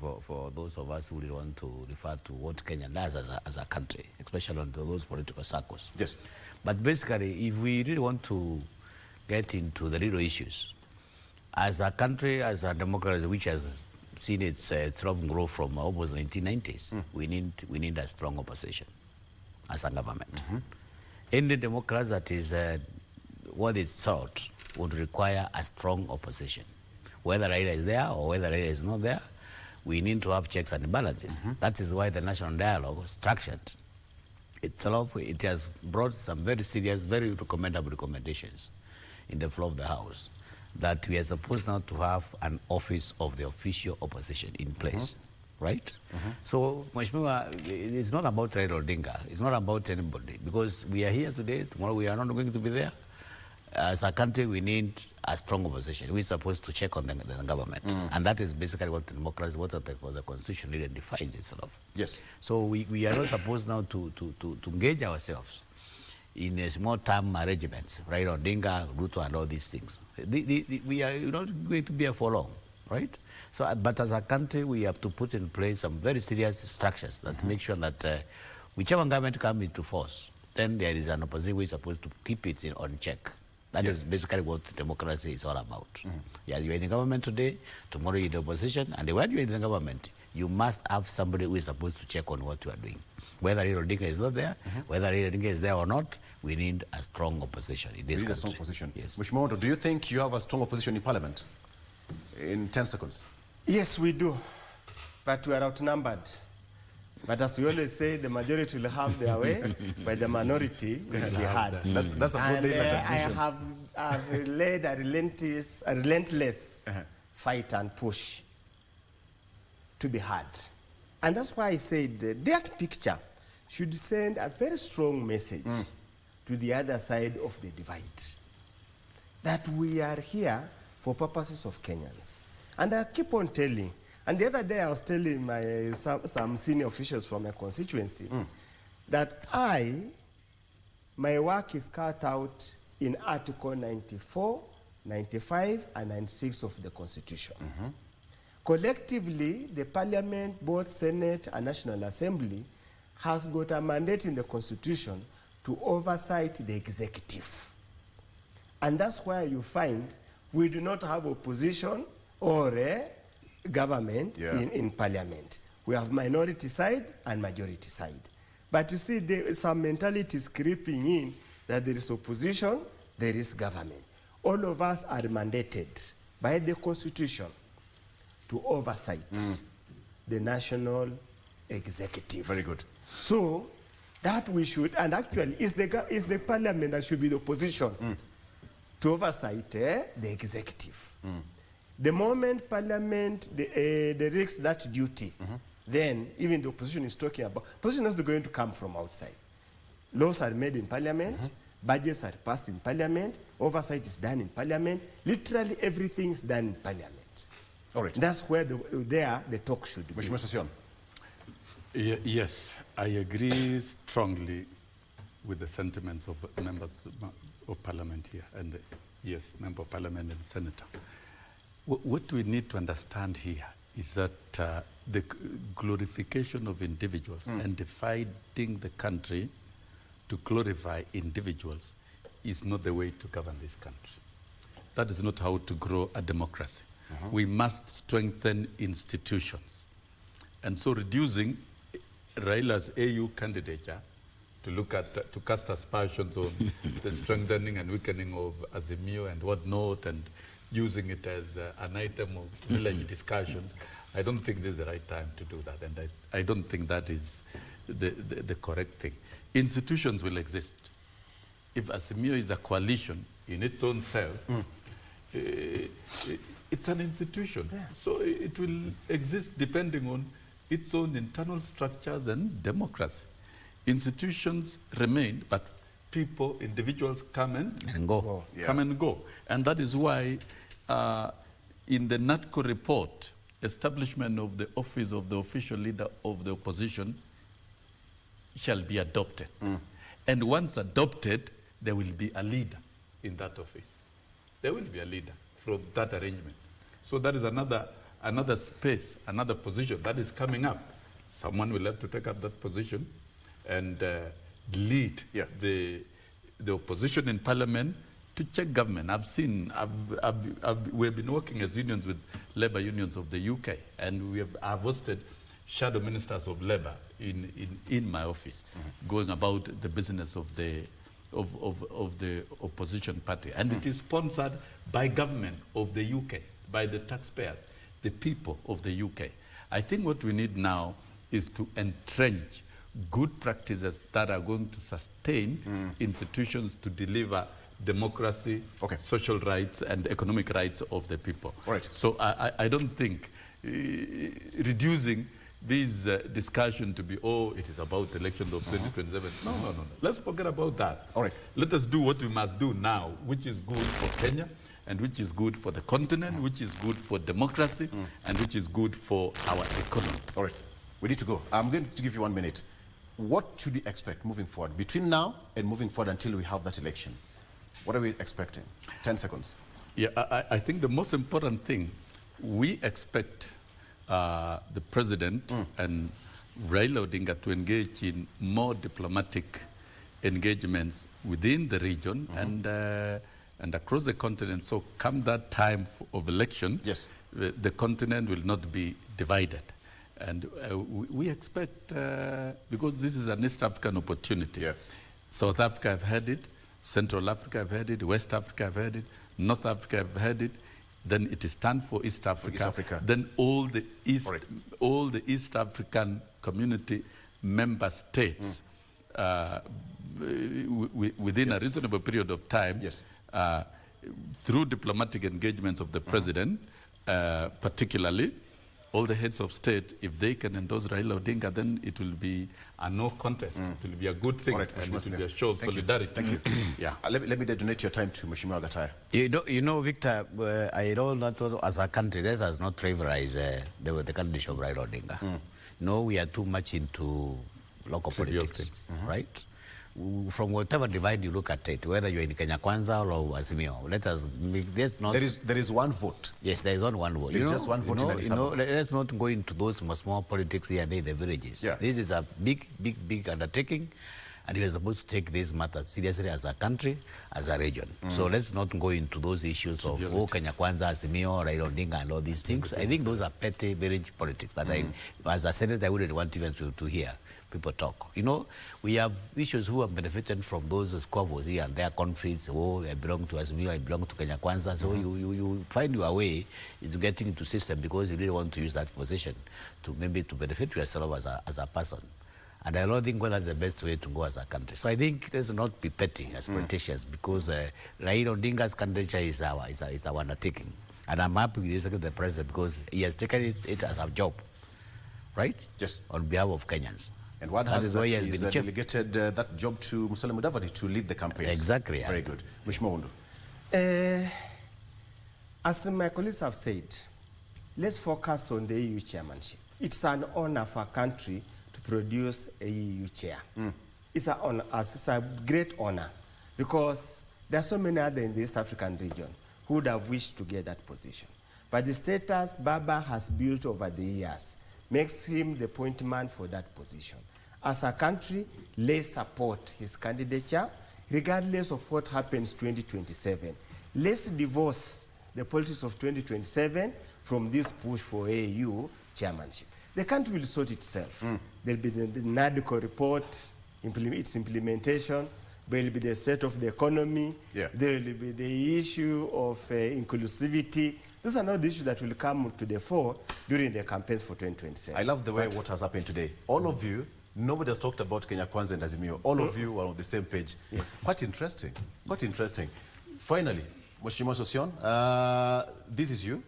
For those of us who really want to refer to what Kenya does as a country, especially on those political circles. Yes. But basically, if we really want to get into the real issues, as a country, as a democracy which has seen its strong growth from almost 1990s, we need a strong opposition as a government. Any democracy that is what it's thought would require a strong opposition. Whether Raila is there or whether Raila is not there, we need to have checks and balances. That is why the national dialogue structured itself. It has brought some very serious, very recommendable recommendations in the floor of the House that we are supposed now to have an office of the official opposition in place, right? So, Mheshimiwa, it's not about Raila Odinga. It's not about anybody, because we are here today, tomorrow we are not going to be there. As a country, we need a strong opposition. We're supposed to check on the government. And that is basically what democracy, what the Constitution really defines itself. Yes. So we are not supposed now to engage ourselves in a small-term arrangements, right? Odinga, Ruto, and all these things. We are not going to be here for long, right? So, but as a country, we have to put in place some very serious structures that make sure that whichever government comes into force, then there is an opposition we're supposed to keep it on check. That is basically what democracy is all about. Yeah, you're in the government today, tomorrow you're in the opposition, and when you're in the government, you must have somebody who is supposed to check on what you are doing. Whether Raila Odinga is not there, whether Raila Odinga is there or not, we need a strong opposition in this country. A strong opposition. Yes. Mheshimiwa, do you think you have a strong opposition in Parliament? In 10 seconds. Yes, we do, but we are outnumbered. But as we always say, the majority will have their way, but the minority will be hard. That's a good I have led a relentless fight and push to be hard. And that's why I said that picture should send a very strong message to the other side of the divide, that we are here for purposes of Kenyans. And I keep on telling. And the other day I was telling some senior officials from my constituency that my work is cut out in Article 94, 95, and 96 of the Constitution. Collectively, the Parliament, both Senate and National Assembly, has got a mandate in the Constitution to oversight the executive. And that's why you find we do not have opposition or a government in Parliament. We have minority side and majority side. But you see, some mentality is creeping in that there is opposition, there is government. All of us are mandated by the Constitution to oversight the national executive. Very good. So that we should, and actually it's the Parliament that should be the opposition to oversight the executive. The moment Parliament directs that duty, then even the opposition is talking about, opposition is not going to come from outside. Laws are made in Parliament, budgets are passed in Parliament, oversight is done in Parliament, literally everything is done in Parliament. All right. That's where the talk should be. Mheshimiwa Session. Yes, I agree strongly with the sentiments of members of parliament here, and yes, member of parliament and senator. What we need to understand here is that the glorification of individuals and dividing the country to glorify individuals is not the way to govern this country. That is not how to grow a democracy. We must strengthen institutions. And so reducing Raila's AU candidature to look at, to cast aspersions on the strengthening and weakening of Azimio and whatnot, and using it as an item of village discussions, I don't think this is the right time to do that, and I don't think that is the correct thing. Institutions will exist. If Azimio is a coalition in its own self, it's an institution. Yeah. So it will exist depending on its own internal structures and democracy. Institutions remain, but people, individuals come and go. Come and go. And that is why in the NATCO report, establishment of the office of the official leader of the opposition shall be adopted. And once adopted, there will be a leader in that office. There will be a leader from that arrangement. So that is another space, another position that is coming up. Someone will have to take up that position and lead the opposition in parliament to check government. We've been working as unions with labor unions of the UK, and I've hosted shadow ministers of labor in my office, going about the business of the opposition party. And it is sponsored by government of the UK, by the taxpayers, the people of the UK. I think what we need now is to entrench good practices that are going to sustain institutions to deliver democracy, social rights, and economic rights of the people. Right. So I don't think reducing this discussion to be, it is about elections of 2027. No. Let's forget about that. All right. Let us do what we must do now, which is good for Kenya, and which is good for the continent, which is good for democracy, and which is good for our economy. All right. We need to go. I'm going to give you 1 minute. What should we expect moving forward, between now and moving forward until we have that election? What are we expecting? 10 seconds. Yeah, I think the most important thing, we expect the president and Raila Odinga to engage in more diplomatic engagements within the region and across the continent. So come that time of election, the continent will not be divided. And we expect, because this is an East African opportunity, South Africa have had it, Central Africa have had it, West Africa have had it, North Africa have had it, then it is time for East Africa. Then all the East African community member states within a reasonable period of time, through diplomatic engagements of the president, particularly, all the heads of state, if they can endorse Raila Odinga, then it will be a no contest. It will be a good thing, and it will be a show of solidarity. Thank you. Let me donate your time to Mheshimiwa Gataya. You know, Victor, I don't want to, as a country, this has not trivialized the candidacy of Raila Odinga. No, we are too much into local politics, right? From whatever divide you look at it, whether you're in Kenya Kwanza or Azimio, let's not... There is one vote. Yes, there is one vote. There is just one vote in Addis Ababa. Let's not go into those small politics here, the villages. This is a big undertaking, and we are supposed to take this matter seriously as a country, as a region. So let's not go into those issues of Kenya Kwanza, Azimio, Raila Odinga, and all these things. I think those are petty village politics that as a senator, I wouldn't want even to hear people talk. You know, we have issues who have benefited from those squabbles here and there, conflicts. I belong to Azimio, I belong to Kenya Kwanza. So you find your way into getting into system because you really want to use that position to maybe to benefit yourself as a person. And I don't think that's the best way to go as a country. So I think let's not be petty as politicians, because Raila Odinga's candidature is our undertaking. And I'm happy with the president because he has taken it as a job, right? Yes. On behalf of Kenyans. And what That has is that why he has he's been chief. delegated that job to Musalia Mudavadi to lead the campaign. Exactly, yeah. Very good. Mheshimiwa Undu. As my colleagues have said, let's focus on the EU chairmanship. It's an honor for a country to produce a EU chair. It's an honor, it's a great honor because there are so many others in the East African region who would have wished to get that position. But the status Baba has built over the years makes him the point man for that position. As a country, let's support his candidature regardless of what happens 2027. Let's divorce the politics of 2027 from this push for AU chairmanship. The country will sort itself. There'll be the NADCO report, its implementation. There will be the state of the economy. Yeah. There will be the issue of inclusivity. Those are not the issues that will come to the fore during the campaigns for 2027. I love the way what has happened today. All of you, nobody has talked about Kenya Kwanza and Azimio. All of you are on the same page. Yes. Quite interesting. Quite interesting. Finally, Mheshimiwa Sosion, this is you.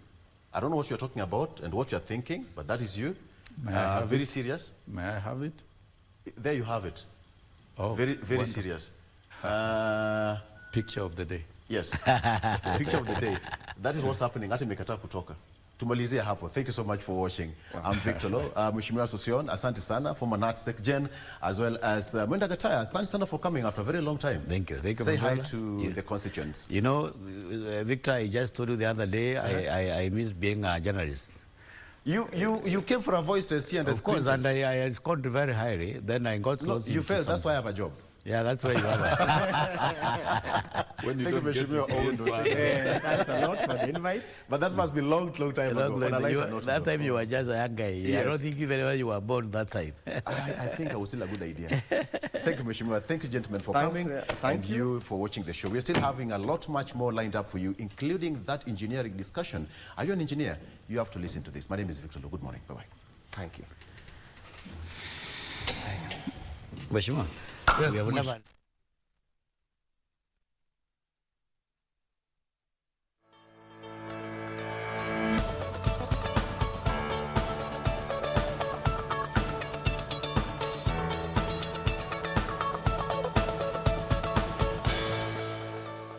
I don't know what you're talking about and what you're thinking, but that is you. May I have very it? serious. May I have it? There you have it. Oh, Very wonderful. serious. Picture of the day. Yes. Picture of the day. That is what's happening. Hata nimekataa kutoka. Tumalizie hapo. Thank you so much for watching. I'm Victor Lo. Mheshimiwa Sosion, asante sana, former NAT SecGen, as well as Mwenda Gataya. Asante sana for coming after a very long time. Thank you. Thank you, Say my hi brother. to the constituents. You know, Victor, I just told you the other day, I miss being a journalist. You came for a voice test here and Of course, screen and test. I scored very highly. Then I got No, lost you into failed. That's something. why I have a job. Yeah, that's why you have it. When Thank you, Mheshimiwa Ondo. Thanks a lot for the invite. But that must be long time ago. On a lighter note, That though. time you were just a young guy. I Yes. don't think even when you were born that time. I think I was still a good idea. Thank you, Mheshimiwa. Thank you, gentlemen, for Thanks, coming. thank and you for watching the show. We're still having a lot much more lined up for you, including that engineering discussion. Are you an engineer? You have to listen to this. My name is Victor Lo. Good morning. Bye-bye. Thank you. Mheshimiwa, Yes, we have Mheshimiwa. never...